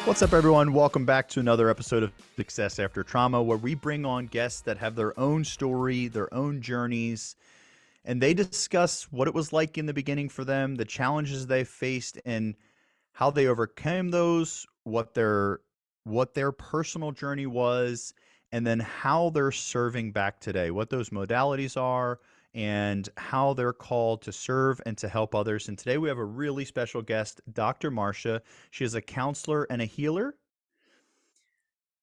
What's up, everyone? Welcome back to another episode of Success After Trauma, where we bring on guests that have their own story, their own journeys, and they discuss what it was like in the beginning for them, the challenges they faced, and how they overcame those, what their personal journey was, and then how they're serving back today, what those modalities are, and how they're called to serve and to help others. And today we have a really special guest, Dr. Marcia. She is a counselor and a healer.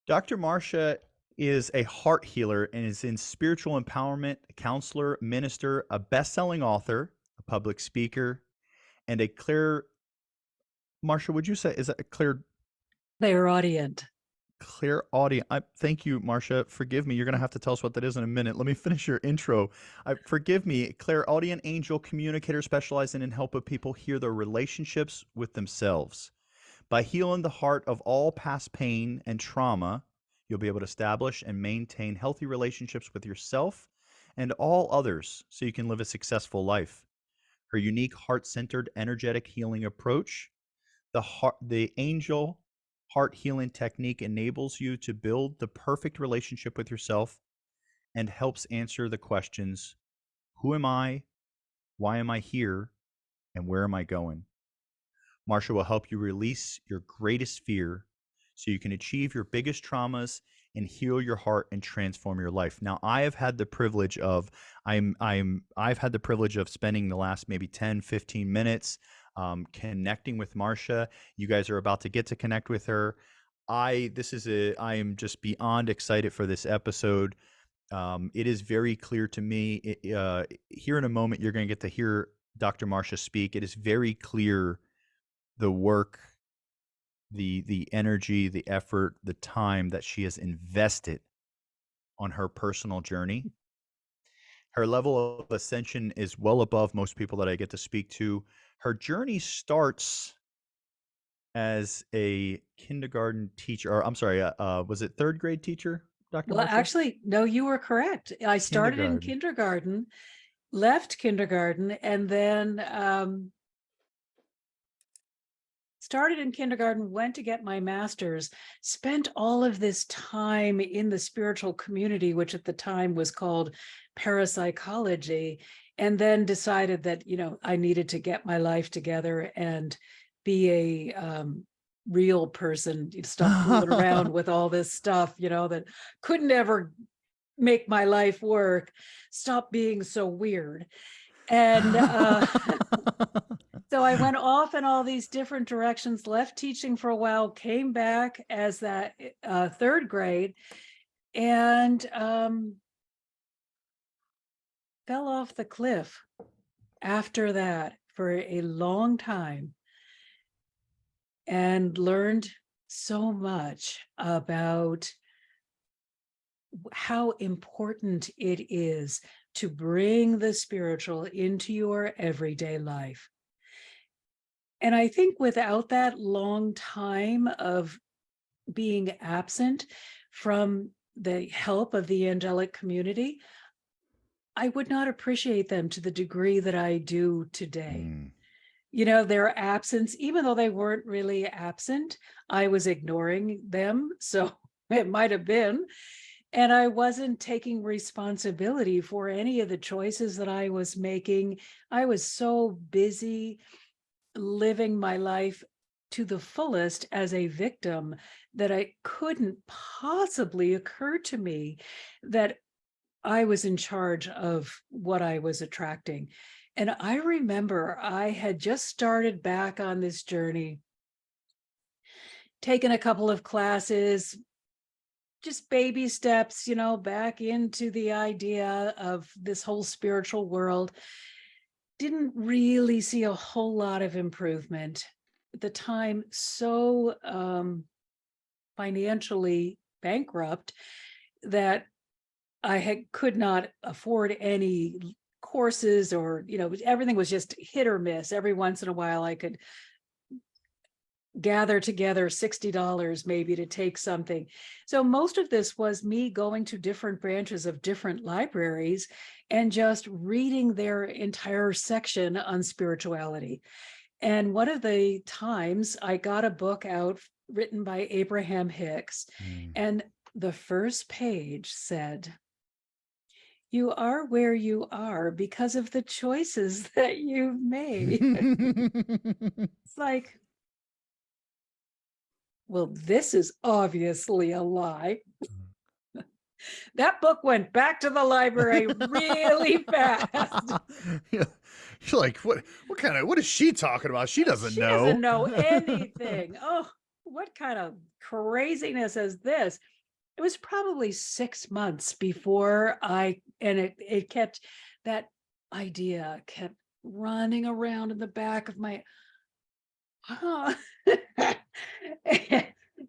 Dr. Marcia is a heart healer and is in spiritual empowerment, a counselor, minister, a best-selling author, a public speaker, and a clear. Marcia, would you say is that a clairaudient? Clairaudient? Thank you, Marcia. Forgive me. You're going to have to tell us what that is in a minute. Let me finish your intro. Forgive me. Clairaudient angel communicator specializing in helping people heal their relationships with themselves. By healing the heart of all past pain and trauma, you'll be able to establish and maintain healthy relationships with yourself and all others so you can live a successful life. Her unique heart-centered energetic healing approach, the angel heart healing technique, enables you to build the perfect relationship with yourself and helps answer the questions: who am I? Why am I here? And where am I going? Marcia will help you release your greatest fear so you can achieve your biggest traumas and heal your heart and transform your life. Now, I've had the privilege of spending the last maybe 10, 15 minutes connecting with Marcia. You guys are about to get to connect with her. I am just beyond excited for this episode. It is very clear to me here in a moment, you're going to get to hear Dr. Marcia speak. It is very clear the work, the energy, the effort, the time that she has invested on her personal journey. Her level of ascension is well above most people that I get to speak to. Her journey starts as a kindergarten teacher, or I'm sorry, was it third grade teacher, Dr. Well, Marcia? actually, no, you were correct. I started in kindergarten, left kindergarten, and then started in kindergarten, went to get my master's, spent all of this time in the spiritual community, which at the time was called parapsychology, and then decided that, I needed to get my life together and be a real person, stop fooling around with all this stuff, that couldn't ever make my life work, stop being so weird. And so I went off in all these different directions, left teaching for a while, came back as that third grade, and fell off the cliff after that for a long time, and learned so much about how important it is to bring the spiritual into your everyday life. And I think without that long time of being absent from the help of the angelic community, I would not appreciate them to the degree that I do today. Their absence, even though they weren't really absent, I was ignoring them. So it might have been. And I wasn't taking responsibility for any of the choices that I was making. I was so busy living my life to the fullest as a victim that it couldn't possibly occur to me that I was in charge of what I was attracting. And I remember I had just started back on this journey, taken a couple of classes, just baby steps, back into the idea of this whole spiritual world. Didn't really see a whole lot of improvement. At the time, so financially bankrupt that I could not afford any courses, or everything was just hit or miss. Every once in a while I could gather together $60 maybe to take something. So most of this was me going to different branches of different libraries and just reading their entire section on spirituality. And one of the times I got a book out written by Abraham Hicks. Mm. And the first page said, "You are where you are because of the choices that you've made." It's like, well, this is obviously a lie. That book went back to the library really fast. Yeah. You're like, what is she talking about? She doesn't She doesn't know. know anything. Oh, what kind of craziness is this? It was probably 6 months before it kept, that idea kept running around in the back of my, huh.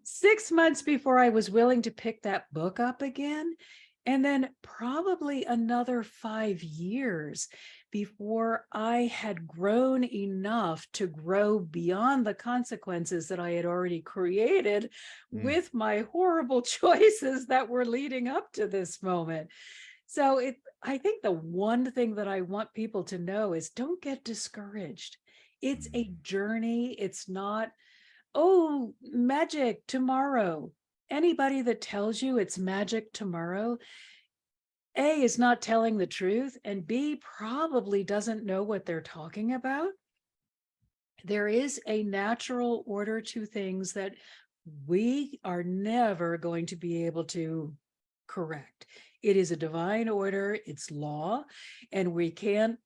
6 months before I was willing to pick that book up again. And then probably another 5 years before I had grown enough to grow beyond the consequences that I had already created Mm. with my horrible choices that were leading up to this moment. So I think the one thing that I want people to know is don't get discouraged. It's a Mm. journey. It's not, oh, magic tomorrow. Anybody that tells you it's magic tomorrow, A, is not telling the truth, and B, probably doesn't know what they're talking about. There is a natural order to things that we are never going to be able to correct. It is a divine order, it's law, and we can't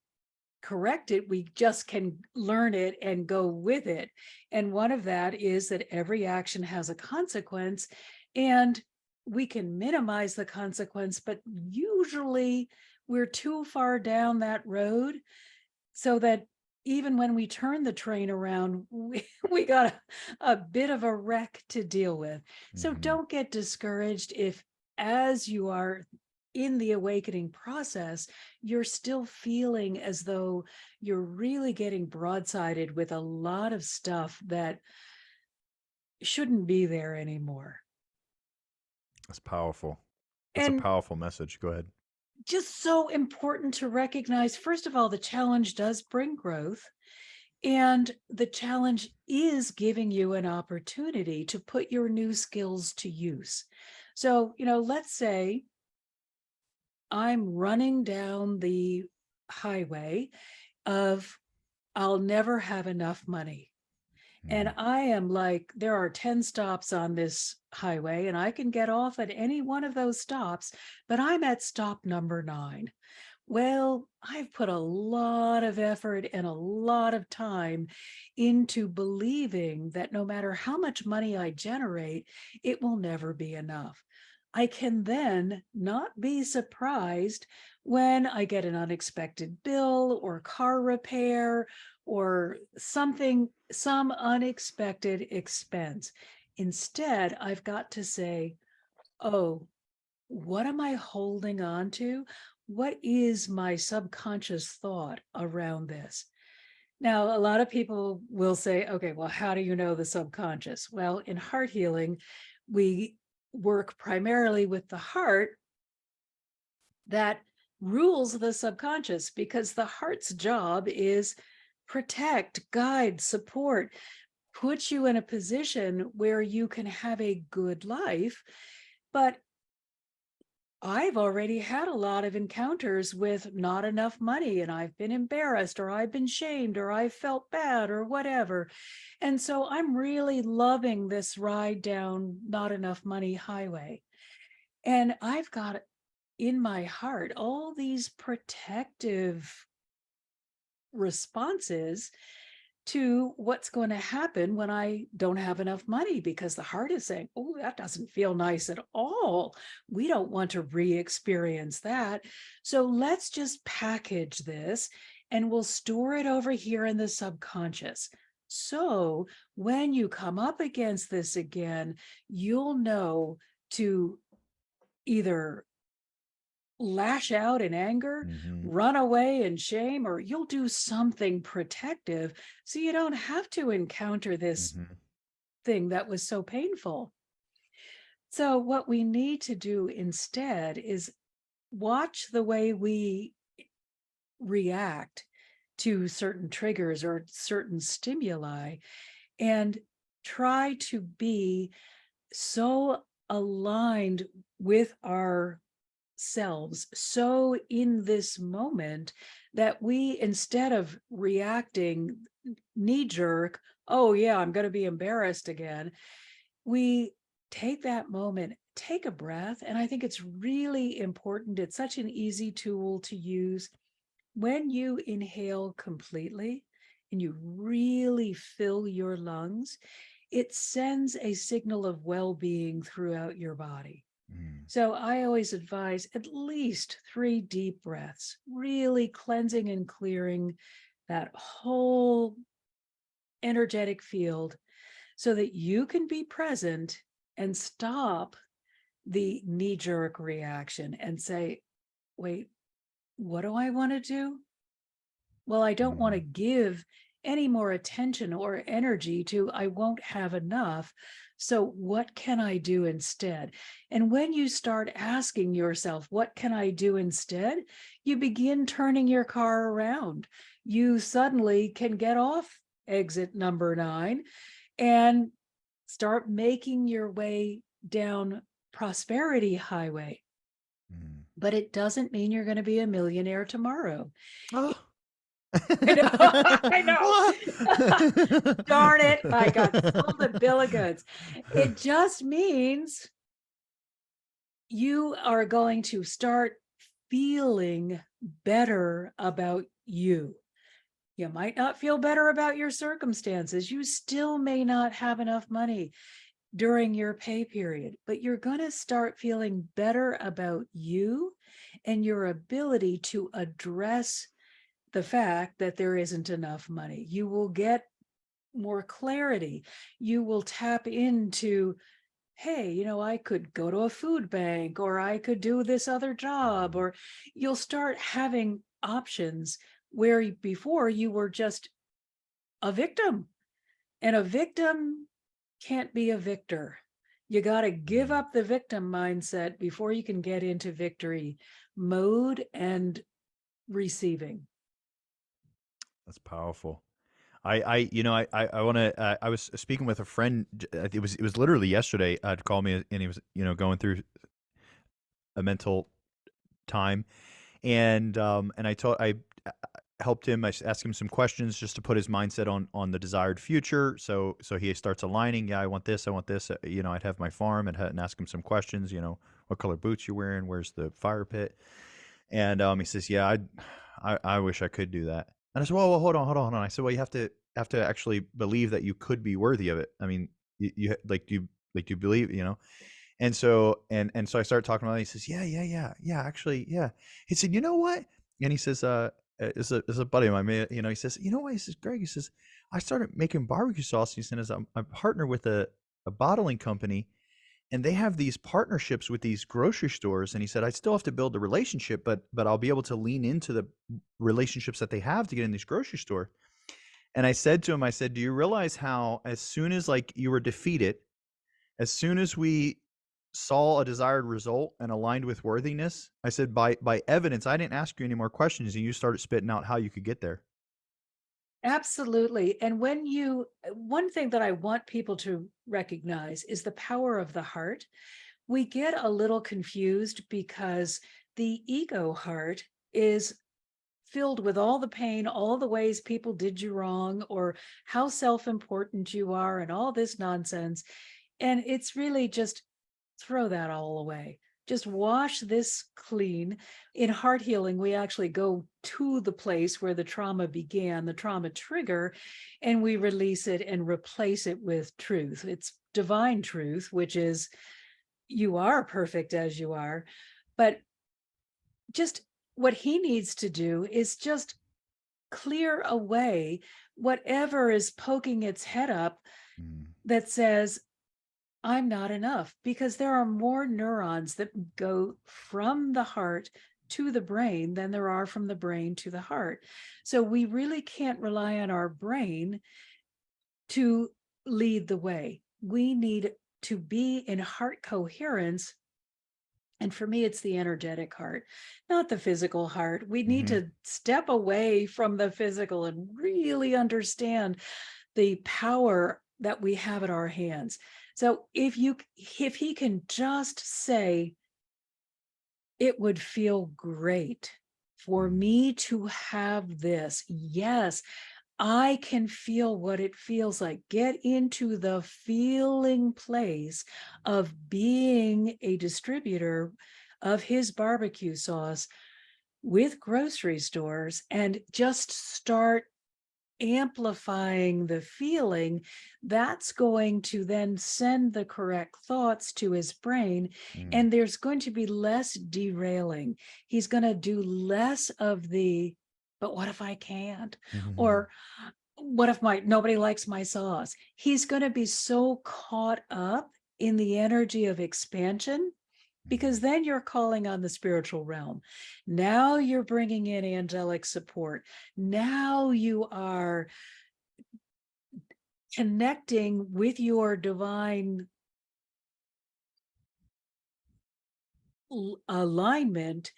correct it. We just can learn it and go with it. And one of that is that every action has a consequence, and we can minimize the consequence, but usually we're too far down that road so that even when we turn the train around, we got a bit of a wreck to deal with. So Mhm. don't get discouraged if, as you are in the awakening process, you're still feeling as though you're really getting broadsided with a lot of stuff that shouldn't be there anymore. That's powerful. That's a And powerful message. Go ahead. just so important to recognize, first of all, the challenge does bring growth. And the challenge is giving you an opportunity to put your new skills to use. So, let's say I'm running down the highway of I'll never have enough money. And Mm. I am like, there are 10 stops on this highway, and I can get off at any one of those stops, but I'm at stop number 9. Well, I've put a lot of effort and a lot of time into believing that no matter how much money I generate, it will never be enough. I can then not be surprised when I get an unexpected bill or car repair or something, some unexpected expense. Instead, I've got to say, oh, what am I holding on to? What is my subconscious thought around this? Now, a lot of people will say, okay, well, how do you know the subconscious? Well, in heart healing, we work primarily with the heart that rules the subconscious, because the heart's job is protect, guide, support, put you in a position where you can have a good life. But I've already had a lot of encounters with not enough money, and I've been embarrassed, or I've been shamed, or I felt bad, or whatever. And so I'm really loving this ride down not enough money highway. And I've got in my heart all these protective responses to what's going to happen when I don't have enough money, because the heart is saying, oh, that doesn't feel nice at all. We don't want to re-experience that. So let's just package this and we'll store it over here in the subconscious. So when you come up against this again, you'll know to either lash out in anger, Mhm. run away in shame, or you'll do something protective so you don't have to encounter this Mhm. thing that was so painful. So, what we need to do instead is watch the way we react to certain triggers or certain stimuli, and try to be so aligned with ourselves, so in this moment, that we, instead of reacting knee jerk, oh yeah, I'm going to be embarrassed again, we take that moment, take a breath. And I think it's really important. It's such an easy tool to use. When you inhale completely and you really fill your lungs, it sends a signal of well-being throughout your body. Mm. So I always advise at least 3 deep breaths, really cleansing and clearing that whole energetic field so that you can be present and stop the knee-jerk reaction and say, wait, what do I want to do? Well, I don't want to Mm. give any more attention or energy to I won't have enough. So what can I do instead? And when you start asking yourself, what can I do instead? You begin turning your car around. You suddenly can get off exit number 9 and start making your way down prosperity highway. Mm. But it doesn't mean you're going to be a millionaire tomorrow. Oh. I know, I know. What? Darn it, I got sold a bill of goods. It just means you are going to start feeling better about you. You might not feel better about your circumstances. You still may not have enough money during your pay period, but you're going to start feeling better about you and your ability to address the fact that there isn't enough money. You will get more clarity. You will tap into, hey, I could go to a food bank, or I could do this other job, or you'll start having options where before you were just a victim, and a victim can't be a victor. You got to give Mm. up the victim mindset before you can get into victory mode and receiving. That's powerful. I want to. I was speaking with a friend. It was literally yesterday. To call me, and he was going through a mental time, and I helped him. Asked him some questions just to put his mindset on the desired future. So he starts aligning. Yeah, I want this. I want this. I'd have my farm and ask him some questions. What color boots you're wearing? Where's the fire pit? And he says, yeah, I wish I could do that. And I said, well, hold on, hold on, hold on. I said, well, you have to actually believe that you could be worthy of it. I mean, you do you believe, and so I started talking about it. He says, yeah, actually, yeah. He said, you know what? And he says, is a buddy of mine, he says, you know what? He says, Greg, he says, I started making barbecue sauce. He said, as I'm partner with a bottling company, and they have these partnerships with these grocery stores. And he said, I still have to build the relationship, but I'll be able to lean into the relationships that they have to get in these grocery store. And I said to him, I said, do you realize how, as soon as like you were defeated, as soon as we saw a desired result and aligned with worthiness, I said, by evidence, I didn't ask you any more questions, and you started spitting out how you could get there. Absolutely. And one thing that I want people to recognize is the power of the heart. We get a little confused because the ego heart is filled with all the pain, all the ways people did you wrong, or how self-important you are, and all this nonsense. And it's really just throw that all away. Just wash this clean. In heart healing, we actually go to the place where the trauma began, the trauma trigger, and we release it and replace it with truth. It's divine truth, which is you are perfect as you are. But just what he needs to do is just clear away whatever is poking its head up Mm. that says, I'm not enough, because there are more neurons that go from the heart to the brain than there are from the brain to the heart. So we really can't rely on our brain to lead the way. We need to be in heart coherence. And for me, it's the energetic heart, not the physical heart. We need Mm-hmm. to step away from the physical and really understand the power that we have at our hands. So if he can just say, it would feel great for Mm, me to have this. Yes, I can feel what it feels like. Get into the feeling place of being a distributor of his barbecue sauce with grocery stores and just start amplifying the feeling. That's going to then send the correct thoughts to his brain, mm, and there's going to be less derailing. He's going to do less of the, but what if I can't? mhm, Or what if nobody likes my sauce? He's going to be so caught up in the energy of expansion, because mhm, then you're calling on the spiritual realm. Now you're bringing in angelic support. Now you are connecting with your divine alignment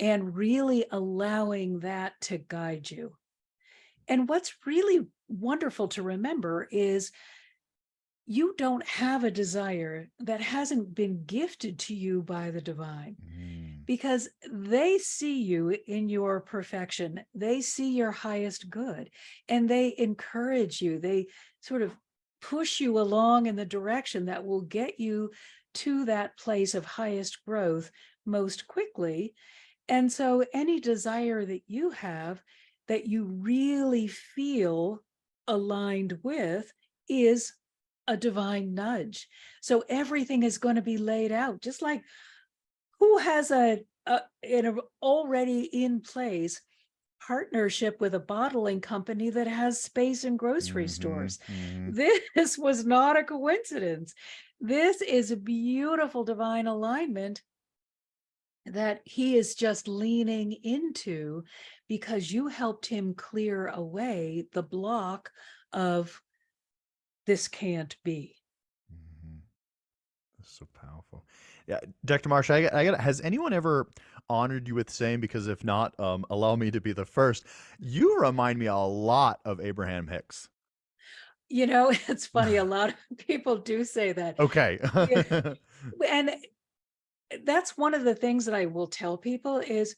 and really allowing that to guide you. And what's really wonderful to remember is you don't have a desire that hasn't been gifted to you by the divine, mm, because they see you in your perfection. They see your highest good, and they encourage you. They sort of push you along in the direction that will get you to that place of highest growth most quickly. And so any desire that you have that you really feel aligned with is a divine nudge. So everything is going to be laid out, just like who has an already in place partnership with a bottling company that has space in grocery mhm, stores. mhm, This was not a coincidence. This is a beautiful divine alignment that he is just leaning into, because you helped him clear away the block of this can't be. mhm. That's so powerful. Yeah, Dr. Marcia, I got. Has anyone ever honored you with saying? Because if not, allow me to be the first. You remind me a lot of Abraham Hicks. It's funny, a lot of people do say that. Okay. Yeah. And that's one of the things that I will tell people is,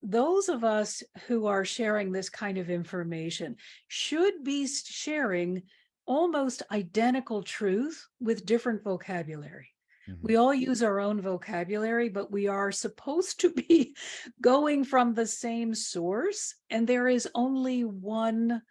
those of us who are sharing this kind of information should be sharing almost identical truth with different vocabulary. We Mhm, all use our own vocabulary, but we are supposed to be going from the same source, and there is only one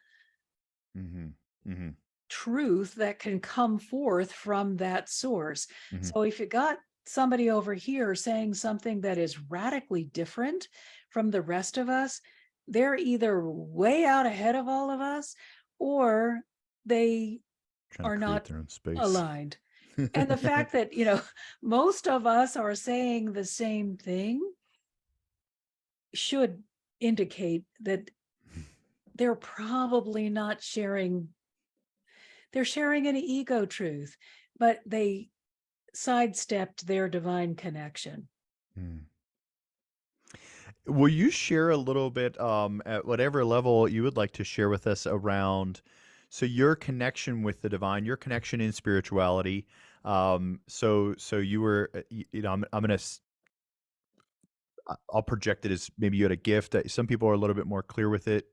mhm, mhm, truth that can come forth from that source. mhm. So if you got somebody over here saying something that is radically different from the rest of us, they're either way out ahead of all of us, or they Trying to are create not their own space. aligned. And the fact that, most of us are saying the same thing should indicate that they're probably not sharing, they're sharing an ego truth, but they sidestepped their divine connection. Mm. Will you share a little bit, at whatever level you would like to share with us around, so your connection with the divine, your connection in spirituality. So you were, I'm gonna, I'll project it as maybe you had a gift. Some people are a little bit more clear with it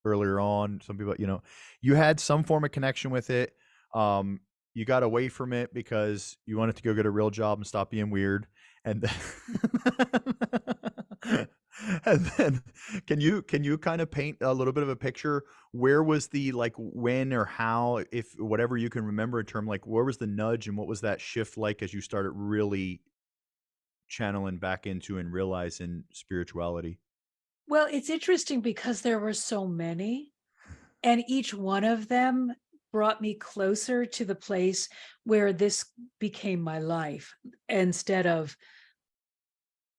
earlier on. Some people, you had some form of connection with it. Um, you got away from it because you wanted to go get a real job and stop being weird. And then, and then can you kind of paint a little bit of a picture? Where was the, like, when or how, if whatever you can remember in term, like, where was the nudge and what was that shift like as you started really channeling back into and realizing spirituality? Well, it's interesting because there were so many, and each one of them brought me closer to the place where this became my life, instead of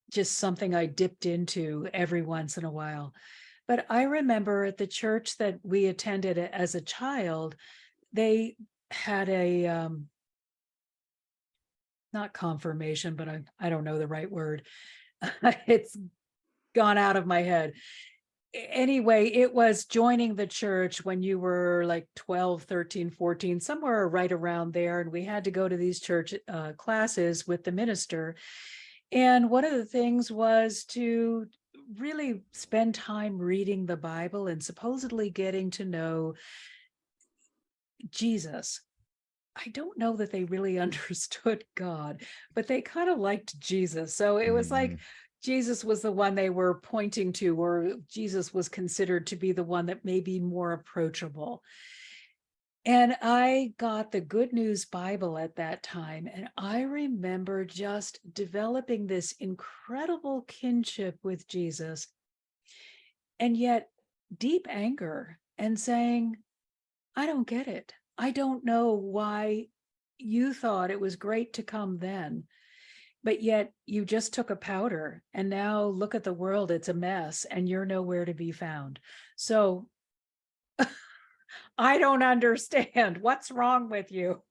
just something I dipped into every once in a while. But I remember at the church that we attended as a child, they had a not confirmation, but I don't know the right word. It's gone out of my head. Anyway, it was joining the church when you were like 12, 13, 14, somewhere right around there. And we had to go to these church classes with the minister. And one of the things was to really spend time reading the Bible and supposedly getting to know Jesus. I don't know that they really understood God, but they kind of liked Jesus. So it was like Mhm. Jesus was the one they were pointing to, or Jesus was considered to be the one that may be more approachable. And I got the Good News Bible at that time. And I remember just developing this incredible kinship with Jesus, and yet deep anger, and saying, I don't get it. I don't know why you thought it was great to come then, but yet you just took a powder and now look at the world, it's a mess and you're nowhere to be found. So I don't understand. What's wrong with you?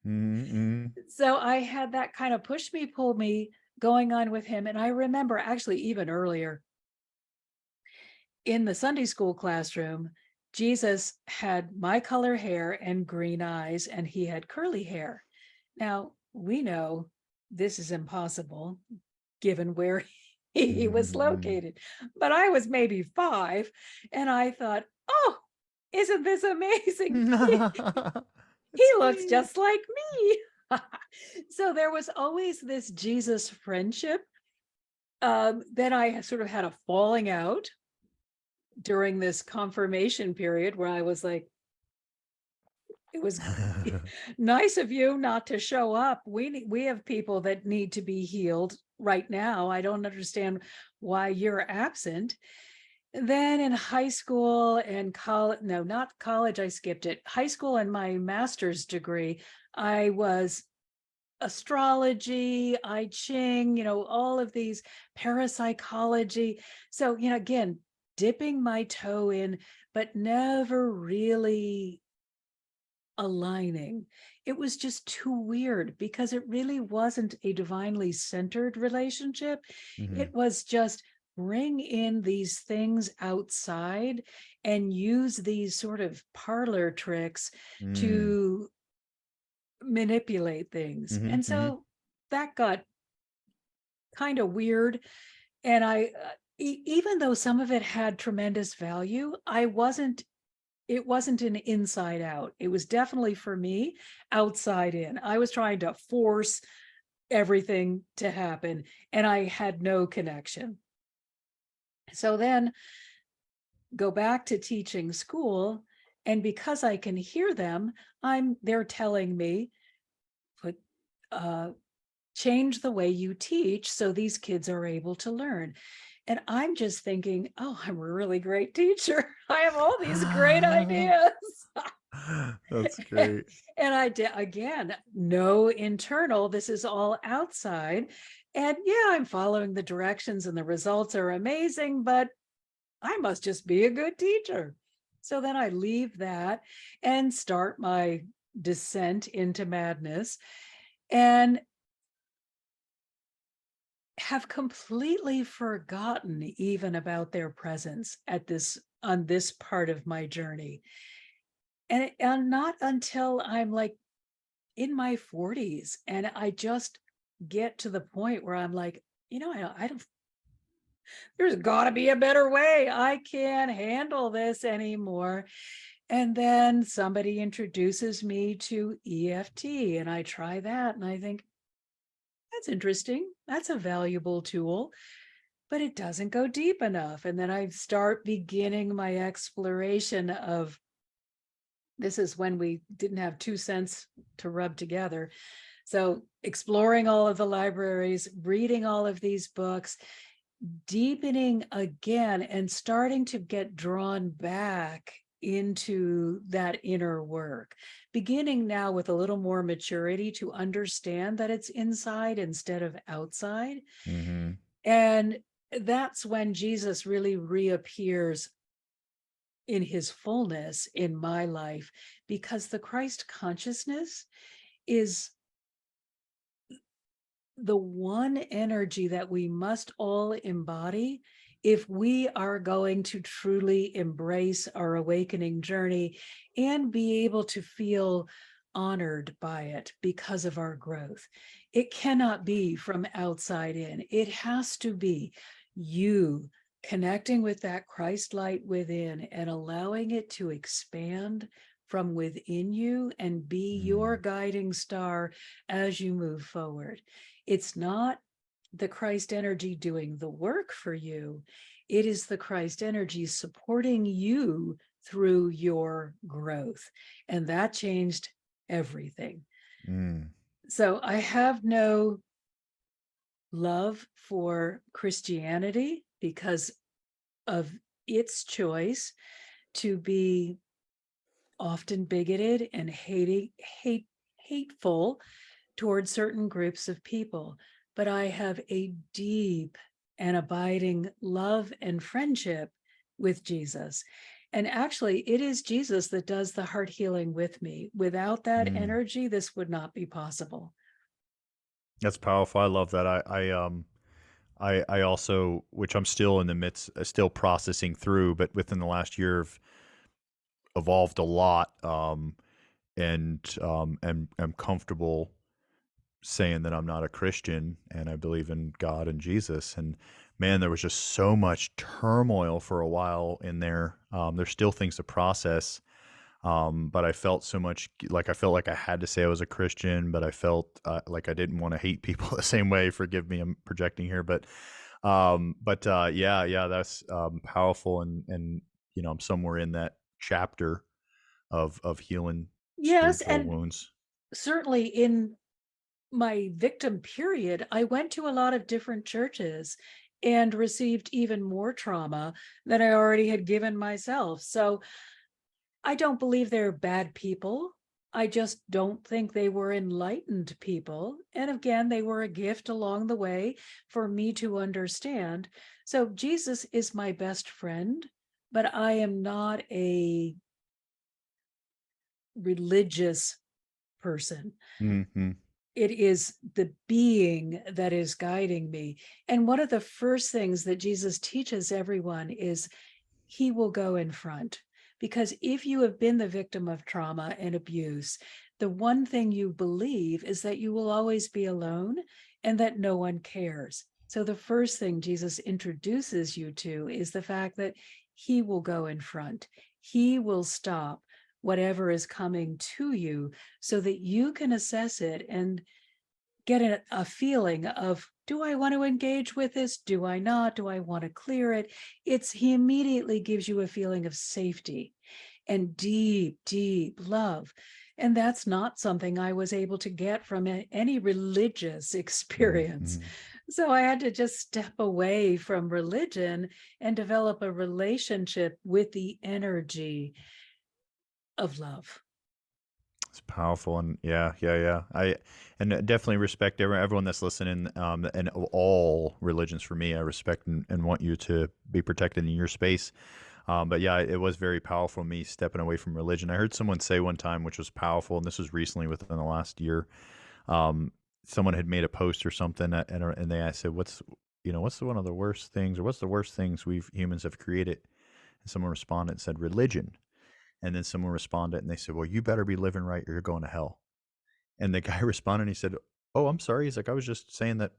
Mhm, mhm. So I had that kind of push me, pull me going on with him. And I remember actually even earlier in the Sunday school classroom, Jesus had my color hair and green eyes, and he had curly hair. Now, we know this is impossible given where he was Mhm. located, but I was maybe 5, and I thought, oh, isn't this amazing? He It's looks me. just like me. So there was always this Jesus friendship. Then I sort of had a falling out during this confirmation period where I was like, it was nice of you not to show up. We have people that need to be healed right now. I don't understand why you're absent. Then in high school and college, no, not college, I skipped it. High school and my master's degree, I was astrology, I Ching, all of these parapsychology. So, again, dipping my toe in, but never really aligning. It was just too weird because it really wasn't a divinely centered relationship. Mhm. It was just bring in these things outside and use these sort of parlor tricks Mm. to manipulate things. Mhm, And mhm. so that got kind of weird. And even though some of it had tremendous value, it wasn't an inside out. It was definitely for me outside in. I was trying to force everything to happen and I had no connection. So then go back to teaching school, and because I can hear them, they're telling me, put uh change the way you teach so these kids are able to learn. And I'm just thinking, oh, I'm a really great teacher. I have all these great ideas. That's great. And I did, again, no internal, this is all outside. And yeah, I'm following the directions and the results are amazing, but I must just be a good teacher. So then I leave that and start my descent into madness, and have completely forgotten even about their presence at this on this part of my journey. And not until I'm like in my 40s and I just get to the point where I'm like, I don't, there's got to be a better way. I can't handle this anymore. And then somebody introduces me to EFT and I try that and I think, that's interesting. That's a valuable tool, but it doesn't go deep enough. And then I start beginning my exploration of, this is when we didn't have 2 cents to rub together. So exploring all of the libraries, reading all of these books, deepening again, and starting to get drawn back into that inner work, beginning now with a little more maturity to understand that it's inside instead of outside. Mhm. And that's when Jesus really reappears in his fullness in my life, because the Christ consciousness is the one energy that we must all embody if we are going to truly embrace our awakening journey and be able to feel honored by it because of our growth. It cannot be from outside in. It has to be you connecting with that Christ light within and allowing it to expand from within you and be your Mm, guiding star as you move forward. It's not the Christ energy doing the work for you. It is the Christ energy supporting you through your growth. And that changed everything. mm, So I have no love for Christianity because of its choice to be often bigoted and hateful towards certain groups of people. But I have a deep and abiding love and friendship with Jesus. And actually, it is Jesus that does the heart healing with me. Without that mm. energy, this would not be possible. That's powerful. I love that. I also, which I'm still in the midst, still processing through, but within the last year, have evolved a lot, and am comfortable saying that I'm not a Christian and I believe in God and Jesus. And man, there was just so much turmoil for a while in there. There's still things to process. But I felt so much like I felt like I had to say I was a Christian, but I felt like I didn't want to hate people the same way. Forgive me, I'm projecting here, yeah, yeah, that's powerful, and I'm somewhere in that chapter of healing Yes. spiritual And wounds. certainly in my victim period, I went to a lot of different churches and received even more trauma than I already had given myself. So I don't believe they're bad people. I just don't think they were enlightened people. And again, they were a gift along the way for me to understand. So Jesus is my best friend, but I am not a religious person. Hmm. It is the being that is guiding me. And one of the first things that Jesus teaches everyone is he will go in front. Because if you have been the victim of trauma and abuse, the one thing you believe is that you will always be alone and that no one cares. So the first thing Jesus introduces you to is the fact that he will go in front. He will stop whatever is coming to you so that you can assess it and get a feeling of, do I want to engage with this? Do I not? Do I want to clear it? He immediately gives you a feeling of safety and deep, deep love. And that's not something I was able to get from any religious experience. Hmm. So I had to just step away from religion and develop a relationship with the energy of love. It's powerful, and yeah, yeah, yeah. I definitely respect everyone that's listening, and of all religions. For me, I respect and want you to be protected in your space. But yeah, it was very powerful, me stepping away from religion. I heard someone say one time, which was powerful, and this was recently within the last year. Um, Someone had made a post or something, and they said, what's one of the worst things, or what's the worst things we've humans have created?" And someone responded and said, "Religion." And then someone responded and they said, "Well, you better be living right or you're going to hell." And the guy responded and he said, "Oh, I'm sorry." He's like, "I was just saying that,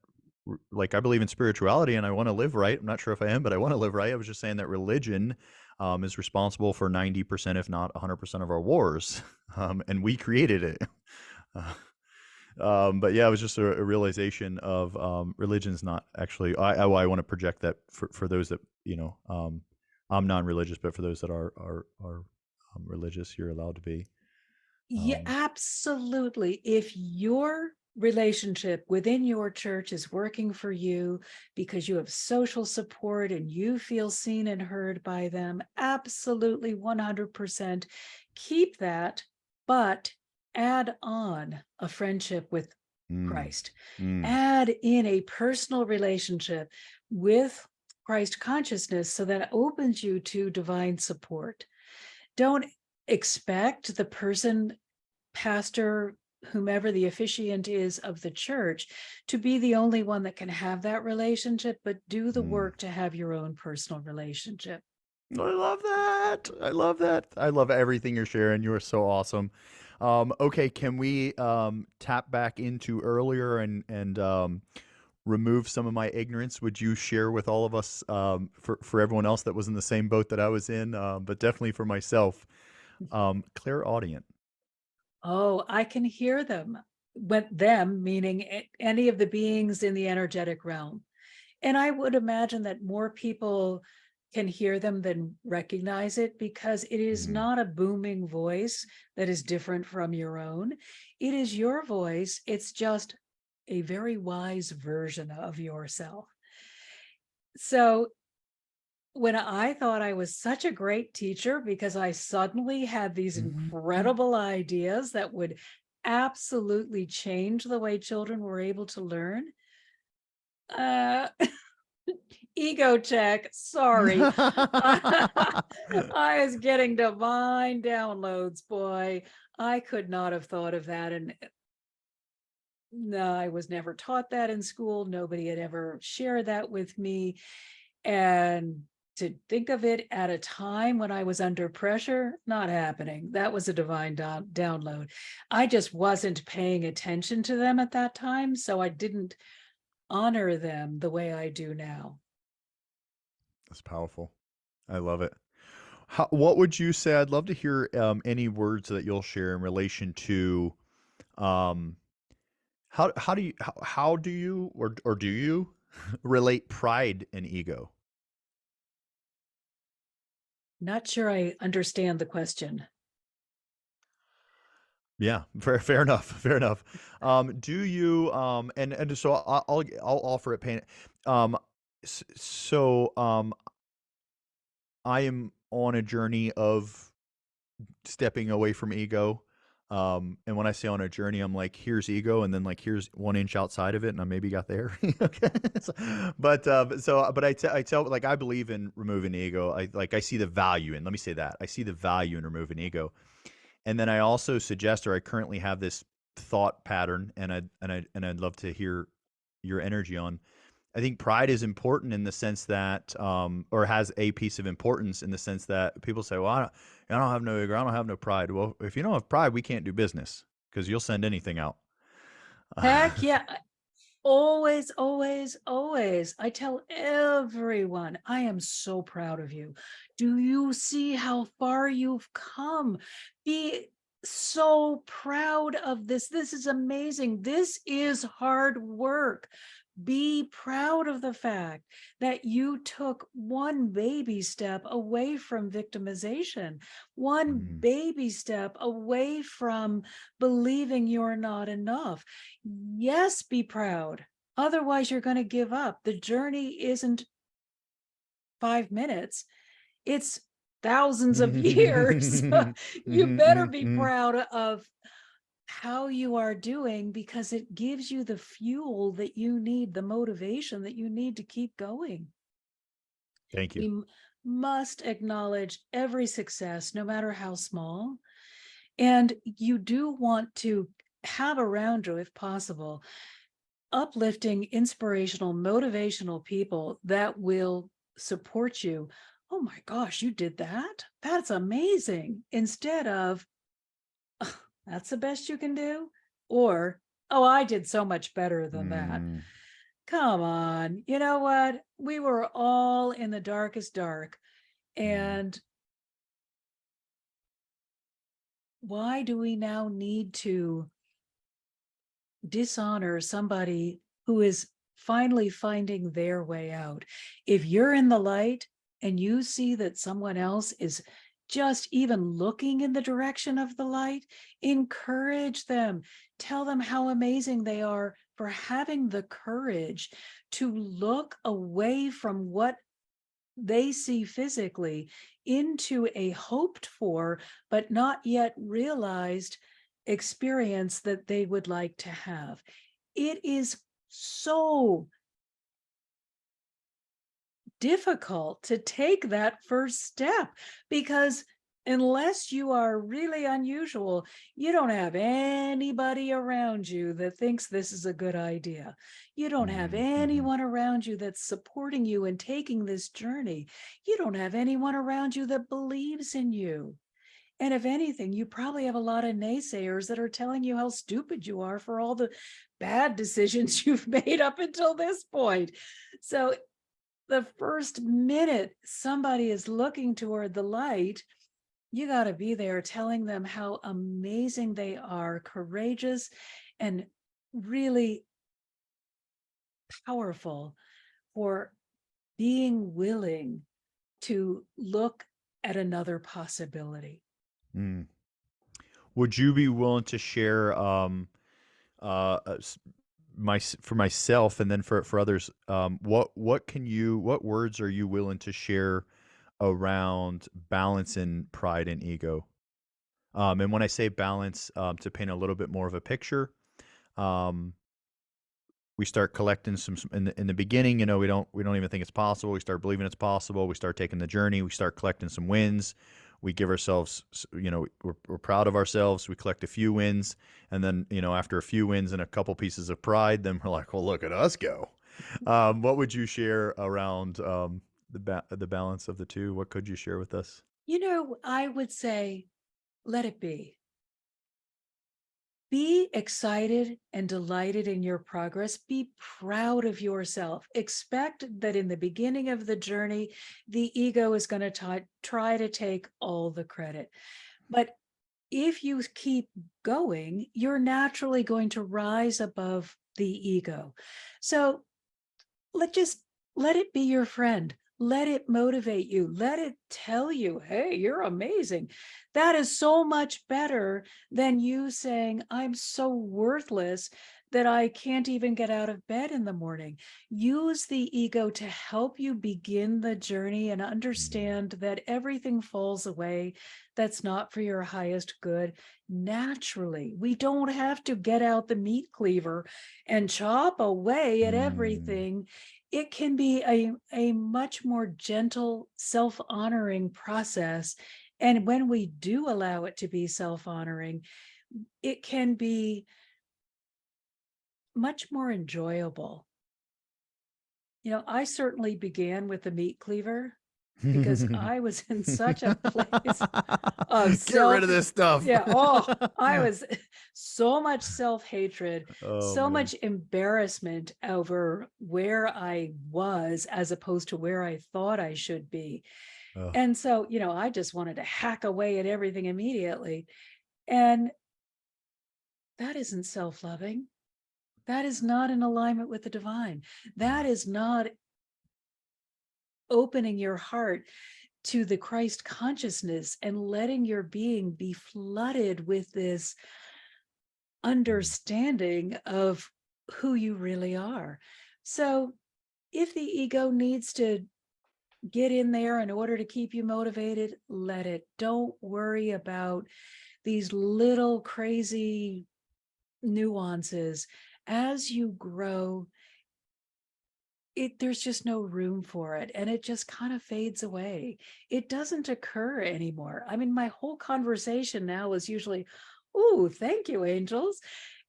like, I believe in spirituality and I want to live right. I'm not sure if I am, but I want to live right. I was just saying that religion is responsible for 90%, if not 100% of our wars. And we created it." Uh, but yeah, it was just a realization of religion's not actually, I want to project that for those that, I'm non-religious, but for those that are religious, you're allowed to be. Yeah, Um, absolutely. If your relationship within your church is working for you because you have social support and you feel seen and heard by them, absolutely 100% keep that, but add on a friendship with mm, Christ. mm, Add in a personal relationship with Christ consciousness so that opens you to divine support. Don't expect the person, pastor, whomever the officiant is of the church to be the only one that can have that relationship, but do the Mm. work to have your own personal relationship. I love that. I love that. I love everything you're sharing. You are so awesome. Okay, can we tap back into earlier and remove some of my ignorance? Would you share with all of us, for everyone else that was in the same boat that I was in, but definitely for myself, clairaudient? Oh, I can hear them. But them meaning any of the beings in the energetic realm. And I would imagine that more people can hear them than recognize it, because it is Mm. not a booming voice that is different from your own. It is your voice. It's just a very wise version of yourself. So when I thought I was such a great teacher because I suddenly had these Mhm. incredible ideas that would absolutely change the way children were able to learn, uh, ego check, sorry. I was getting divine downloads, boy. I could not have thought of that. And no, I was never taught that in school. Nobody had ever shared that with me. And to think of it at a time when I was under pressure, not happening. That was a divine download. I just wasn't paying attention to them at that time. So I didn't honor them the way I do now. That's powerful. I love it. What would you say? I'd love to hear any words that you'll share in relation to um, how do you how do you or do you relate pride and ego? Not sure I understand the question. Yeah, fair enough, fair enough. Do you and so I'll offer it. Pain. Um, so I am on a journey of stepping away from ego. And when I say on a journey, I'm like, here's ego, and then like here's 1 inch outside of it, and I maybe got there. Okay, but I tell like I believe in removing ego. I see the value in. Let me say that I see the value in removing ego, and then I also suggest, or I currently have this thought pattern, and I'd love to hear your energy on. I think pride is important in the sense that, or has a piece of importance in the sense that people say, "Well, I don't have no ego, I don't have no pride." Well, if you don't have pride, we can't do business because you'll send anything out. Heck yeah. Always, always, always. I tell everyone, I am so proud of you. Do you see how far you've come? Be so proud of this. This is amazing. This is hard work. Be proud of the fact that you took one baby step away from victimization, one Mm, baby step away from believing you're not enough. Yes, be proud. Otherwise, you're going to give up. The journey isn't 5 minutes, it's thousands of years. mhm, You better mhm, be mhm. proud of how you are doing, because it gives you the fuel that you need, the motivation that you need to keep going. Thank you. We must acknowledge every success, no matter how small. And you do want to have around you, if possible, uplifting, inspirational, motivational people that will support you. Oh my gosh, you did that? That's amazing. Instead of, "Ugh, that's the best you can do." Or, "Oh, I did so much better than that." Mm, Come on. You know what? We were all in the darkest dark. mm. And why do we now need to dishonor somebody who is finally finding their way out? If you're in the light and you see that someone else is just even looking in the direction of the light, encourage them. Tell them how amazing they are for having the courage to look away from what they see physically into a hoped for but not yet realized experience that they would like to have. It is so difficult to take that first step, because unless you are really unusual, you don't have anybody around you that thinks this is a good idea. You don't have Mm-hmm. anyone around you that's supporting you and taking this journey. You don't have anyone around you that believes in you. And if anything, you probably have a lot of naysayers that are telling you how stupid you are for all the bad decisions you've made up until this point. So the first minute somebody is looking toward the light, you got to be there telling them how amazing they are, courageous, and really powerful for being willing to look at another possibility. Mm. Would you be willing to share s- for myself and then for others, what words are you willing to share around balance and pride and ego? And when I say balance, to paint a little bit more of a picture, um, we start collecting some in the beginning. You know, we don't even think it's possible. We start believing it's possible. We start taking the journey. We start collecting some wins. We give ourselves, we're proud of ourselves. We collect a few wins, and then after a few wins and a couple pieces of pride, then we're like, well, look at us go. What would you share around the balance of the two? What could you share with us? I would say, let it be. Be excited and delighted in your progress. Be proud of yourself. Expect that in the beginning of the journey, the ego is going to try to take all the credit. But if you keep going, you're naturally going to rise above the ego. So just let it be your friend. Let it motivate you. Let it tell you, hey, you're amazing. That is so much better than you saying, I'm so worthless that I can't even get out of bed in the morning. Use the ego to help you begin the journey and Mm, understand that everything falls away that's not for your highest good naturally. We don't have to get out the meat cleaver and chop away at mm, everything. It can be a much more gentle, self-honoring process. And when we do allow it to be self-honoring, it can be much more enjoyable. I certainly began with the meat cleaver because mm. I was in such a place of Get rid of this stuff. yeah, oh, I was so much self-hatred, Oh so man. much embarrassment over where I was as opposed to where I thought I should be. Oh. And so, I just wanted to hack away at everything immediately. And that isn't self-loving. That is not in alignment with the divine. That is not opening your heart to the Christ consciousness and letting your being be flooded with this Mm, understanding of who you really are. So if the ego needs to get in there in order to keep you motivated, let it. Don't worry about these little crazy nuances. As you grow, there's just no room for it, and it just kind of fades away. It doesn't occur anymore. I mean, my whole conversation now is usually, "Oh, thank you, angels."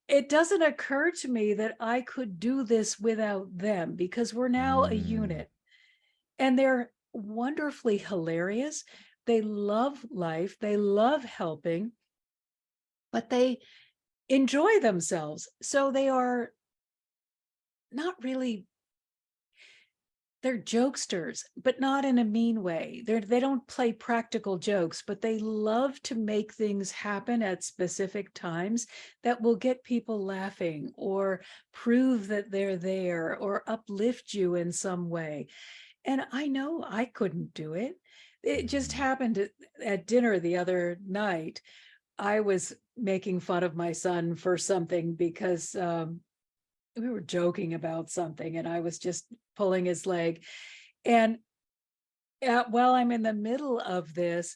It doesn't occur to me that I could do this without them because we're now a mm, unit, and they're wonderfully hilarious. They love life, they love helping, but they enjoy themselves. So they are not really, they're jokesters, but not in a mean way. They don't play practical jokes, but they love to make things happen at specific times that will get people laughing or prove that they're there or uplift you in some way. And I know I couldn't do it. It just mhm. happened at dinner the other night. I was making fun of my son for something because we were joking about something and I was just pulling his leg. And while I'm in the middle of this,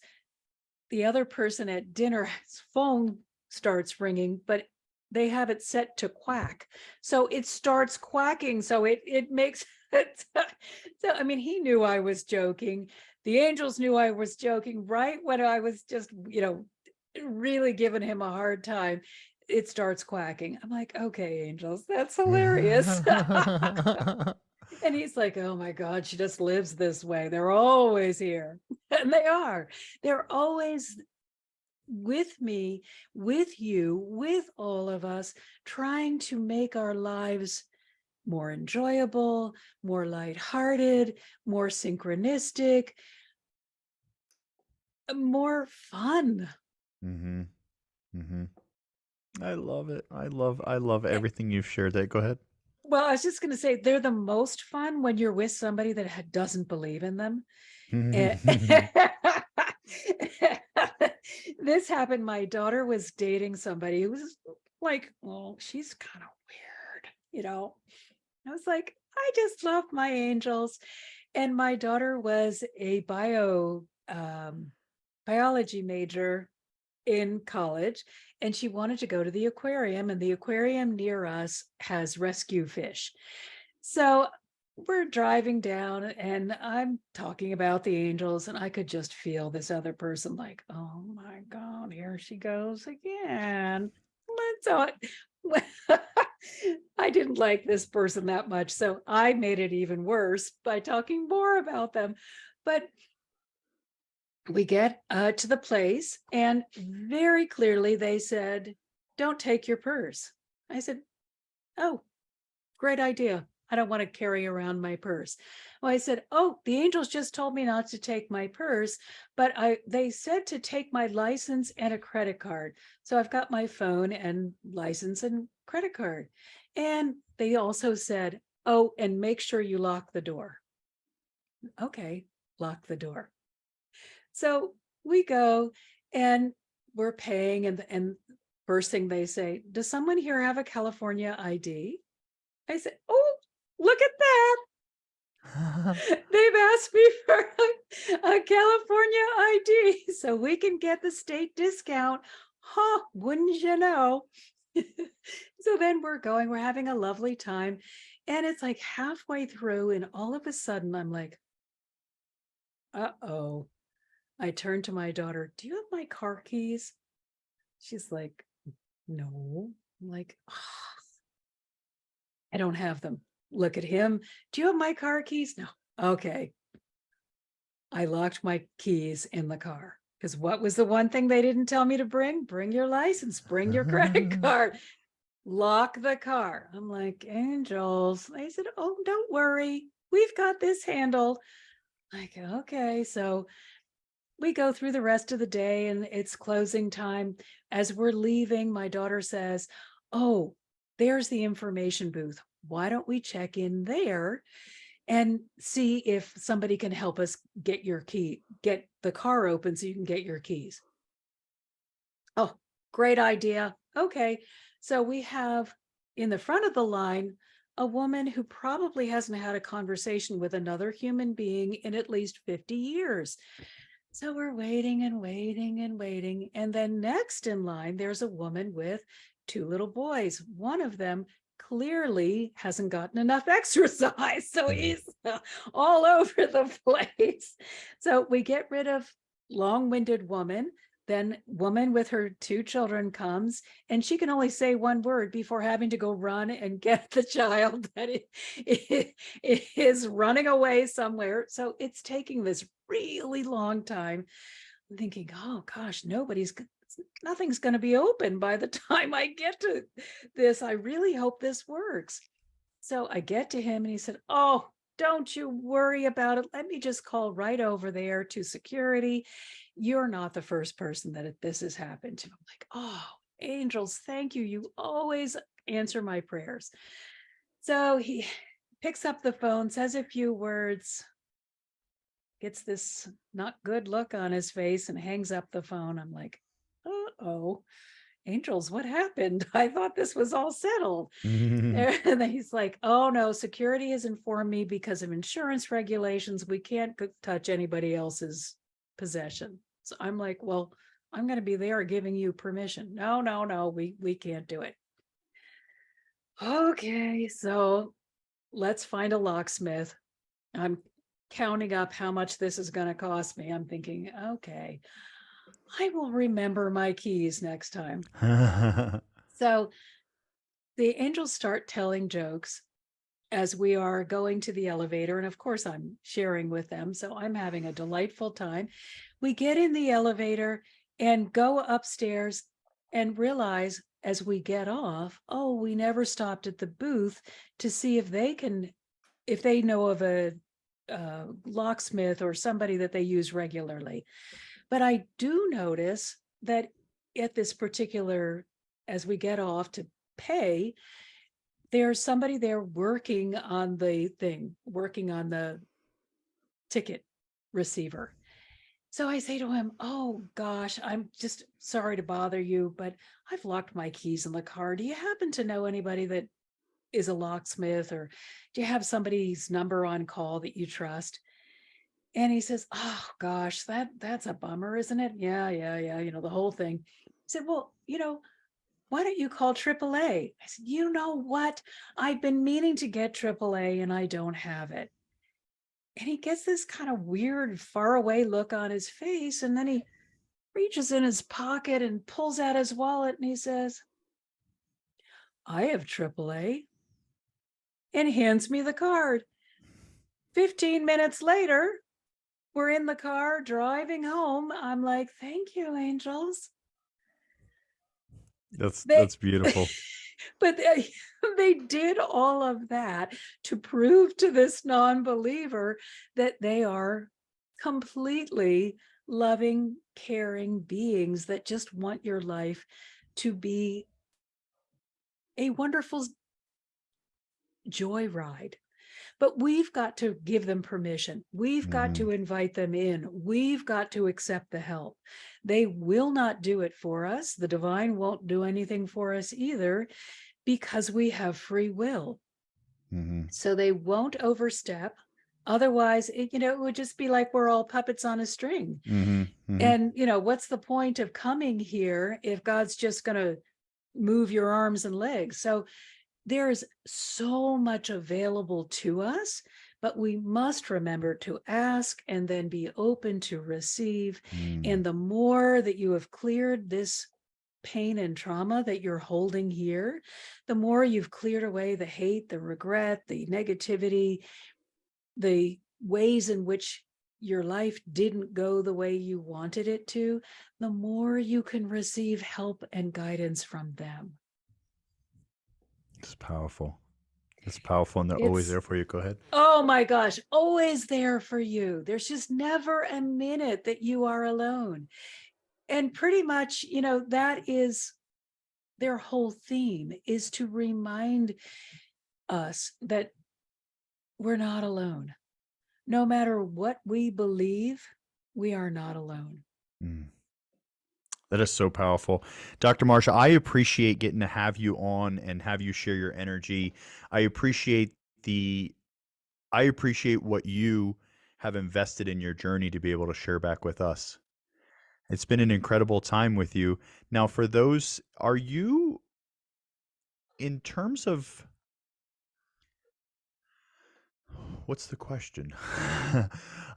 the other person at dinner's phone starts ringing, but they have it set to quack. So it starts quacking. So it makes it. So, I mean, he knew I was joking. The angels knew I was joking right when I was just, really giving him a hard time. It starts quacking. I'm like, okay, angels, that's hilarious. And he's like, oh my God, she just lives this way. They're always here. And they are. They're always with me, with you, with all of us, trying to make our lives more enjoyable, more lighthearted, more synchronistic, more fun. Mm-hmm. Mm-hmm. I love it. I love everything you've shared. That go ahead. Well, I was just going to say they're the most fun when you're with somebody that doesn't believe in them. And this happened. My daughter was dating somebody who was like, oh, she's kind of weird. I was like, I just love my angels. And my daughter was a biology major in college, and she wanted to go to the aquarium, and the aquarium near us has rescue fish. So we're driving down and I'm talking about the angels, and I could just feel this other person like, oh my God, here she goes again. Let's I didn't like this person that much. So I made it even worse by talking more about them. But we get to the place, and very clearly they said, don't take your purse. I said, oh, great idea. I don't want to carry around my purse. Well, I said, oh, the angels just told me not to take my purse, but they said to take my license and a credit card. So I've got my phone and license and credit card. And they also said, oh, and make sure you lock the door. Okay, lock the door. So we go and we're paying, and first thing they say, does someone here have a California ID? I said, oh, look at that. They've asked me for a California ID so we can get the state discount. Huh, wouldn't you know? So then we're having a lovely time. And it's like halfway through, and all of a sudden I'm like, uh-oh. I turned to my daughter, do you have my car keys? She's like, no. I'm like, oh, I don't have them. Look at him. Do you have my car keys? No. Okay. I locked my keys in the car, because what was the one thing they didn't tell me to bring? Bring your license, bring your credit card, lock the car. I'm like, angels. They said, oh, don't worry. We've got this handled. Like, okay. So we go through the rest of the day, and it's closing time. As we're leaving, my daughter says, oh, there's the information booth. Why don't we check in there and see if somebody can help us get the car open so you can get your keys? Oh, great idea. Okay. So we have in the front of the line a woman who probably hasn't had a conversation with another human being in at least 50 years. So we're waiting and waiting and waiting. And then next in line, there's a woman with two little boys. One of them clearly hasn't gotten enough exercise. So he's all over the place. So we get rid of long-winded woman. Then woman with her two children comes, and she can only say one word before having to go run and get the child that is running away somewhere. So it's taking this really long time. I'm thinking, oh gosh, nothing's going to be open by the time I get to this. I really hope this works. So I get to him, and he said, oh, don't you worry about it. Let me just call right over there to security. You're not the first person that this has happened to. I'm like, oh, angels, thank you. You always answer my prayers. So he picks up the phone, says a few words, gets this not good look on his face, and hangs up the phone. I'm like, uh-oh, angels, what happened? I thought this was all settled. And then he's like, oh no, security has informed me because of insurance regulations, we can't touch anybody else's possession. So I'm like, well, I'm going to be there giving you permission. No, we can't do it. Okay, so let's find a locksmith. I'm counting up how much this is going to cost me. I'm thinking, okay, I will remember my keys next time. So the angels start telling jokes as we are going to the elevator. And of course, I'm sharing with them. So I'm having a delightful time. We get in the elevator and go upstairs and realize as we get off, oh, we never stopped at the booth to see if they know of a locksmith or somebody that they use regularly. But I do notice that at this particular, as we get off to pay, there's somebody there working on the thing, working on the ticket receiver. So I say to him, oh gosh, I'm just sorry to bother you, but I've locked my keys in the car. Do you happen to know anybody that is a locksmith, or do you have somebody's number on call that you trust? And he says, oh gosh, that's a bummer, isn't it? Yeah, yeah, yeah. The whole thing. I said, well, why don't you call AAA? I said, you know what? I've been meaning to get AAA and I don't have it. And he gets this kind of weird, far away look on his face. And then he reaches in his pocket and pulls out his wallet and he says, I have AAA, and hands me the card. 15 minutes later, we're in the car driving home. I'm like, thank you, angels. They, That's beautiful. but they did all of that to prove to this non-believer that they are completely loving, caring beings that just want your life to be a wonderful joyride. But we've got to give them permission. We've got Mhm. to invite them in. We've got to accept the help. They will not do it for us. The divine won't do anything for us either, because we have free will. Mhm. So they won't overstep. Otherwise, it would just be like we're all puppets on a string. Mhm. Mhm. And, what's the point of coming here if God's just going to move your arms and legs? So there's so much available to us, but we must remember to ask and then be open to receive. Mm. And the more that you have cleared this pain and trauma that you're holding here, the more you've cleared away the hate, the regret, the negativity, the ways in which your life didn't go the way you wanted it to, the more you can receive help and guidance from them. It's powerful. It's powerful, and they're always It's there for you. Go ahead. Oh my gosh, always there for you. There's just never a minute that you are alone. And pretty much, that is their whole theme, is to remind us that we're not alone. No matter what we believe, we are not alone. Mm. That is so powerful. Dr. Marsha, I appreciate getting to have you on and have you share your energy. I appreciate the I appreciate what you have invested in your journey to be able to share back with us. It's been an incredible time with you. Now, for those, are you in terms of what's the question?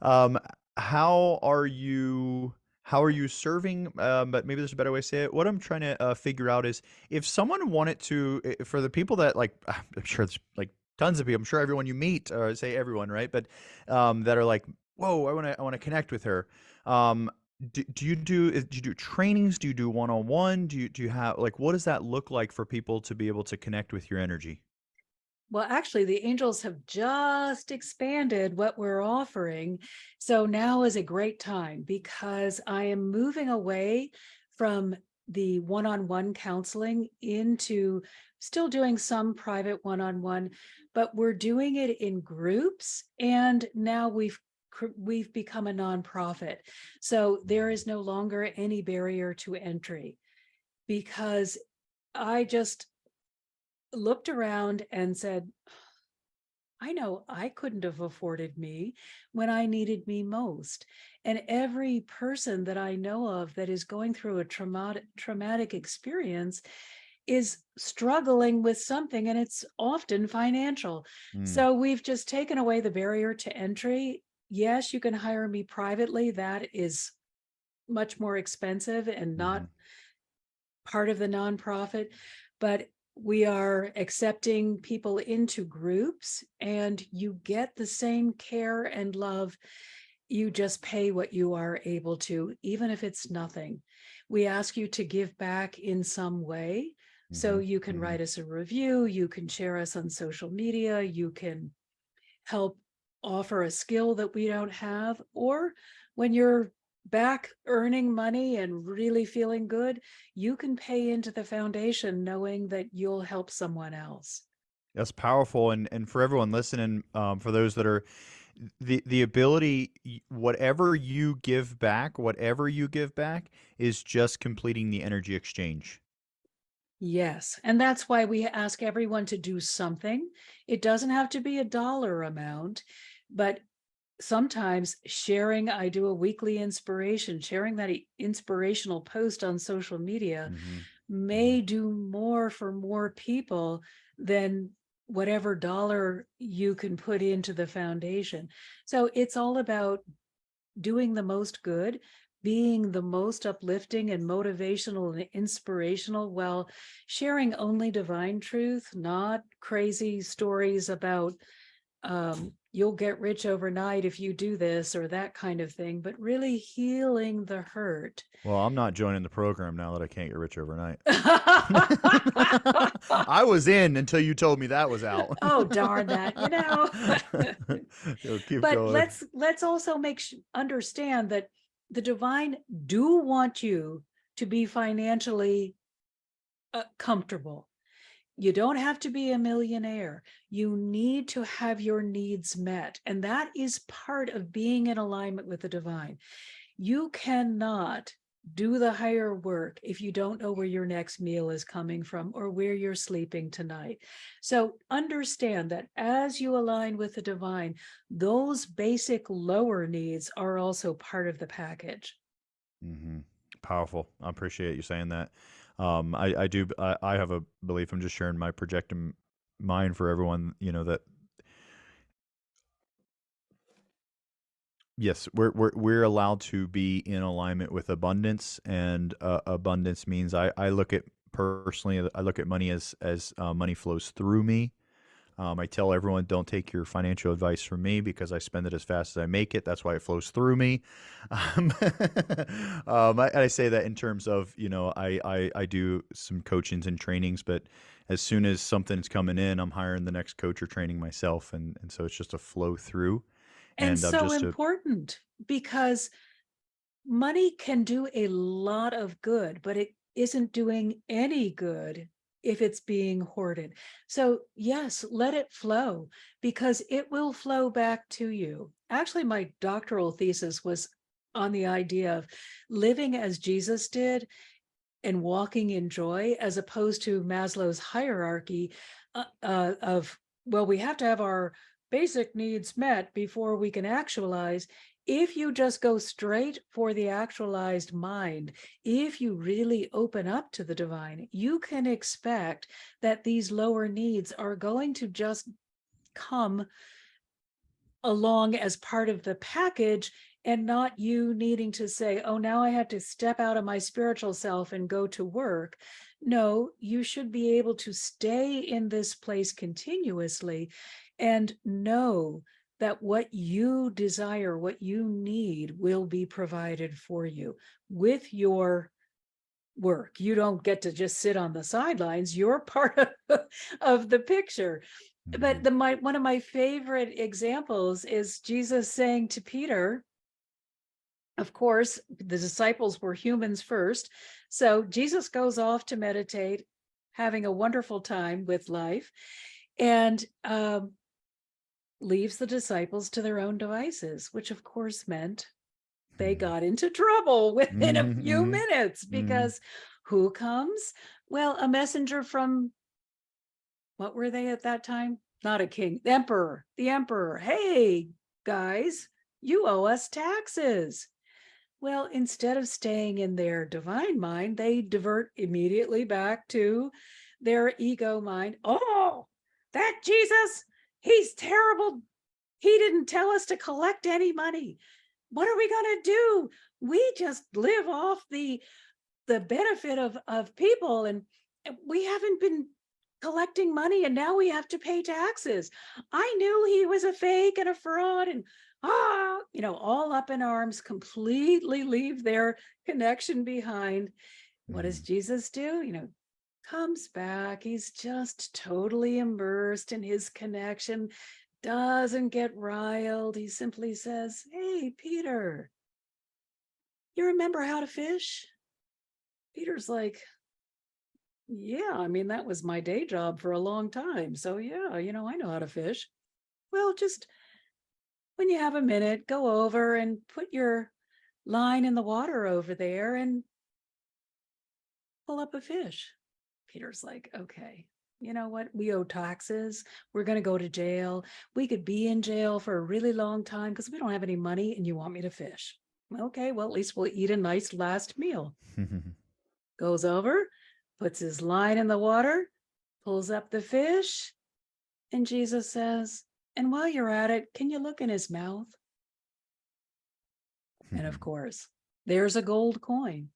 um, how are you? How are you serving? But maybe there's a better way to say it. What I'm trying to figure out is if someone wanted to, for the people that like, I'm sure there's like tons of people. I'm sure everyone you meet, or say everyone, right? But that are like, whoa, I want to connect with her. Um, do you do trainings? Do you do one-on-one? Do you have like what does that look like for people to be able to connect with your energy? Well, actually, the angels have just expanded what we're offering. So now is a great time because I am moving away from the one on one counseling into still doing some private one on one, but we're doing it in groups. And now we've become a nonprofit. So there is no longer any barrier to entry because I just looked around and said, I know I couldn't have afforded me when I needed me most. And every person that I know of that is going through a traumatic experience is struggling with something, and it's often financial. Mm, So we've just taken away the barrier to entry. Yes, you can hire me privately. That is much more expensive and not mhm. part of the nonprofit, but we are accepting people into groups, and you get the same care and love. You just pay what you are able to, even if it's nothing. We ask you to give back in some way. So Mhm, you can mhm. write us a review, you can share us on social media, you can help offer a skill that we don't have, or when you're back earning money and really feeling good, you can pay into the foundation knowing that you'll help someone else. That's powerful, and for everyone listening, for those that are the ability, whatever you give back is just completing the energy exchange. Yes. And that's why we ask everyone to do something. It doesn't have to be a dollar amount, but sometimes sharing, I do a weekly inspiration, sharing that inspirational post on social media Mhm, mhm. may do more for more people than whatever dollar you can put into the foundation. So it's all about doing the most good, being the most uplifting and motivational and inspirational, while sharing only divine truth, not crazy stories about you'll get rich overnight if you do this or that kind of thing, but really healing the hurt. Well, I'm not joining the program now that I can't get rich overnight. I was in until you told me that was out. Oh, darn that, Yo, keep But going. let's also understand that the divine do want you to be financially comfortable. You don't have to be a millionaire. You need to have your needs met. And that is part of being in alignment with the divine. You cannot do the higher work if you don't know where your next meal is coming from or where you're sleeping tonight. So understand that as you align with the divine, those basic lower needs are also part of the package. Hmm. Powerful. I appreciate you saying that. I have a belief. I'm just sharing my projecting mind for everyone. That yes, we're allowed to be in alignment with abundance, and abundance means I look at personally. I look at money as money flows through me. I tell everyone, don't take your financial advice from me because I spend it as fast as I make it. That's why it flows through me. Um, I say that in terms of, I do some coachings and trainings, but as soon as something's coming in, I'm hiring the next coach or training myself. And so it's just a flow through. And And so just to, important, because money can do a lot of good, but it isn't doing any good if it's being hoarded. So, yes, let it flow because it will flow back to you. Actually, my doctoral thesis was on the idea of living as Jesus did and walking in joy, as opposed to Maslow's hierarchy of, well, we have to have our basic needs met before we can actualize. If you just go straight for the actualized mind, if you really open up to the divine, you can expect that these lower needs are going to just come along as part of the package, and not you needing to say, oh, now I have to step out of my spiritual self and go to work. No, you should be able to stay in this place continuously and know that what you desire, what you need, will be provided for you with your work. You don't get to just sit on the sidelines. You're part of the picture. But Mhm. one of my favorite examples is Jesus saying to Peter, of course, the disciples were humans first. So Jesus goes off to meditate, having a wonderful time with life, and leaves the disciples to their own devices, which of course meant they Mhm. got into trouble within a few Mhm. minutes, Mhm. because who comes? Well, a messenger from, what were they at that time? Not a king, the emperor. The emperor. Hey, guys, you owe us taxes. Well, instead of staying in their divine mind, they divert immediately back to their ego mind. Oh, that Jesus, he's terrible. He didn't tell us to collect any money. What are we going to do? We just live off the benefit of people, and we haven't been collecting money, and now we have to pay taxes. I knew he was a fake and a fraud, and all up in arms, completely leave their connection behind. What does Mm, Jesus do? Comes back. He's just totally immersed in his connection, doesn't get riled. He simply says, "Hey, Peter, you remember how to fish?" Peter's like, "Yeah, I mean, that was my day job for a long time. So, yeah, I know how to fish." "Well, just when you have a minute, go over and put your line in the water over there and pull up a fish." Peter's like, "Okay, you know what? We owe taxes. We're going to go to jail. We could be in jail for a really long time because we don't have any money, and you want me to fish. Okay, well, at least we'll eat a nice last meal." Goes over, puts his line in the water, pulls up the fish, and Jesus says, "And while you're at it, can you look in his mouth?" And of course, there's a gold coin.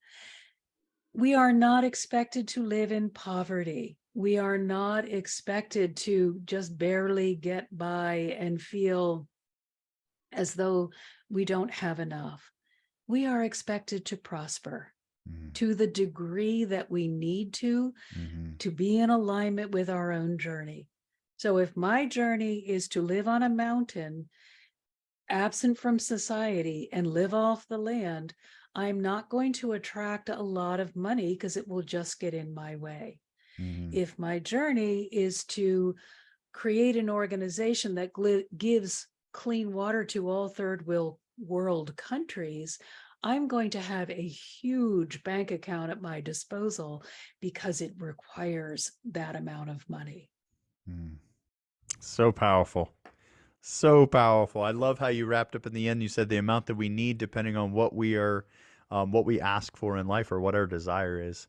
We are not expected to live in poverty. We are not expected to just barely get by and feel as though we don't have enough. We are expected to prosper Mm, to the degree that we need mhm, to be in alignment with our own journey. So if my journey is to live on a mountain, absent from society, and live off the land, I'm not going to attract a lot of money because it will just get in my way. mhm, If my journey is to create an organization that gives clean water to all world countries, I'm going to have a huge bank account at my disposal because it requires that amount of money. mm. So powerful. So powerful. I love how you wrapped up in the end. You said the amount that we need depending on what we ask for in life or what our desire is.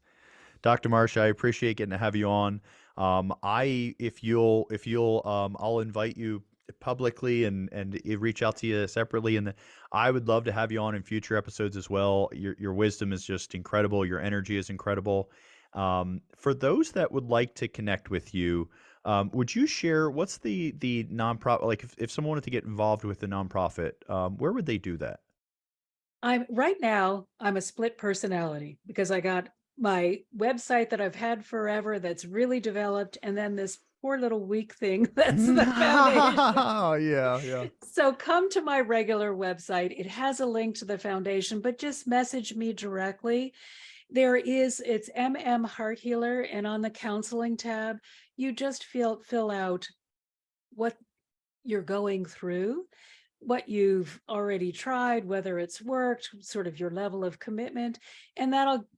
Dr. Marcia, I appreciate getting to have you on. I'll invite you publicly and reach out to you separately. And I would love to have you on in future episodes as well. Your wisdom is just incredible. Your energy is incredible. For those that would like to connect with you, would you share what's the nonprofit, like if someone wanted to get involved with the nonprofit, where would they do that? I'm a split personality because I got my website that I've had forever that's really developed, and then this poor little weak thing that's the foundation. Yeah, yeah. So come to my regular website. It has a link to the foundation, but just message me directly. It's Heart Healer, and on the counseling tab, you just fill out what you're going through, what you've already tried, whether it's worked, sort of your level of commitment, and that'll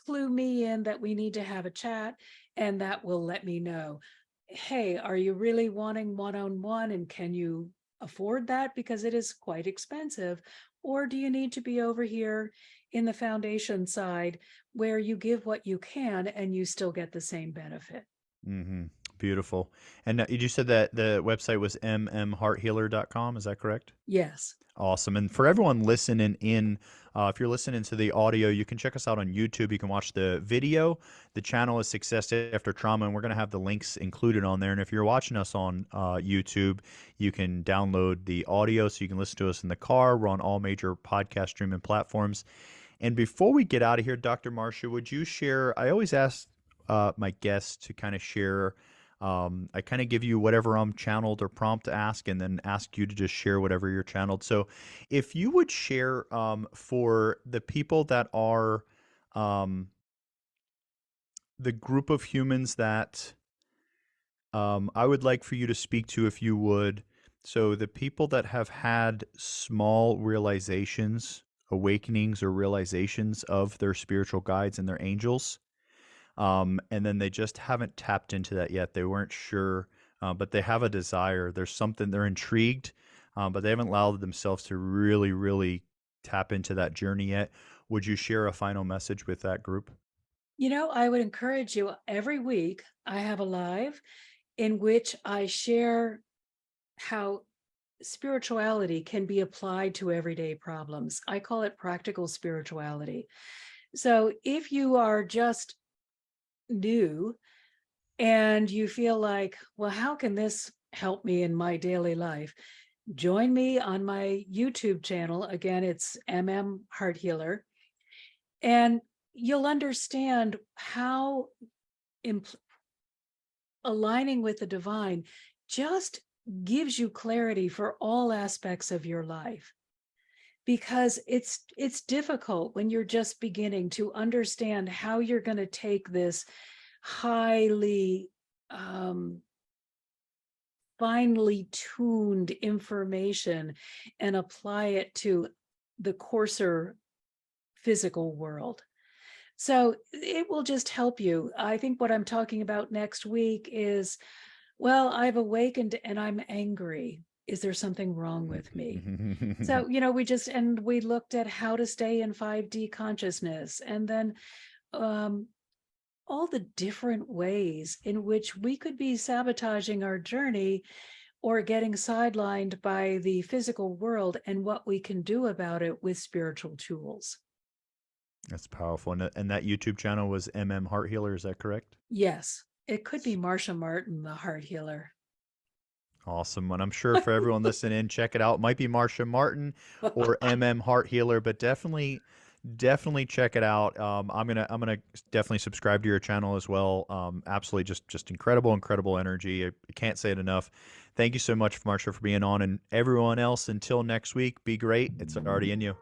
clue me in that we need to have a chat, and that will let me know, hey, are you really wanting one-on-one, and can you afford that because it is quite expensive, or do you need to be over here in the foundation side where you give what you can and you still get the same benefit? Hmm. Beautiful. And you said that the website was mmhearthealer.com. Is that correct? Yes. Awesome. And for everyone listening in, if you're listening to the audio, you can check us out on YouTube. You can watch the video. The channel is Success After Trauma, and we're going to have the links included on there. And if you're watching us on YouTube, you can download the audio so you can listen to us in the car. We're on all major podcast streaming platforms. And before we get out of here, Dr. Marcia, would you share? I always ask my guests to kind of share. I kind of give you whatever I'm channeled or prompt to ask, and then ask you to just share whatever you're channeled. So, if you would share for the people that are um, the group of humans that I would like for you to speak to, if you would. So, the people that have had small realizations, awakenings, or realizations of their spiritual guides and their angels, and then they just haven't tapped into that yet. They weren't sure, but they have a desire. There's something, they're intrigued, but they haven't allowed themselves to really, really tap into that journey yet. Would you share a final message with that group? I would encourage you every week, I have a live in which I share how spirituality can be applied to everyday problems. I call it practical spirituality. So if you are just new and you feel like, well, how can this help me in my daily life? Join me on my YouTube channel. Again, it's Heart Healer. And you'll understand how impl- aligning with the divine just gives you clarity for all aspects of your life, because it's difficult when you're just beginning to understand how you're going to take this highly finely tuned information and apply it to the coarser physical world. So it will just help you. I think what I'm talking about next week is, well, I've awakened and I'm angry. Is there something wrong with me? So, we looked at how to stay in 5D consciousness, and then all the different ways in which we could be sabotaging our journey or getting sidelined by the physical world, and what we can do about it with spiritual tools. That's powerful. And that YouTube channel was Heart Healer, is that correct? Yes, it could be Marcia Martin, the heart healer. Awesome. And I'm sure for everyone listening, check it out. It might be Marcia Martin or Heart Healer, but definitely check it out. I'm gonna definitely subscribe to your channel as well. Absolutely, just incredible energy. I can't say it enough. Thank you so much, Marcia, for being on, and everyone else. Until next week, be great. It's already in you.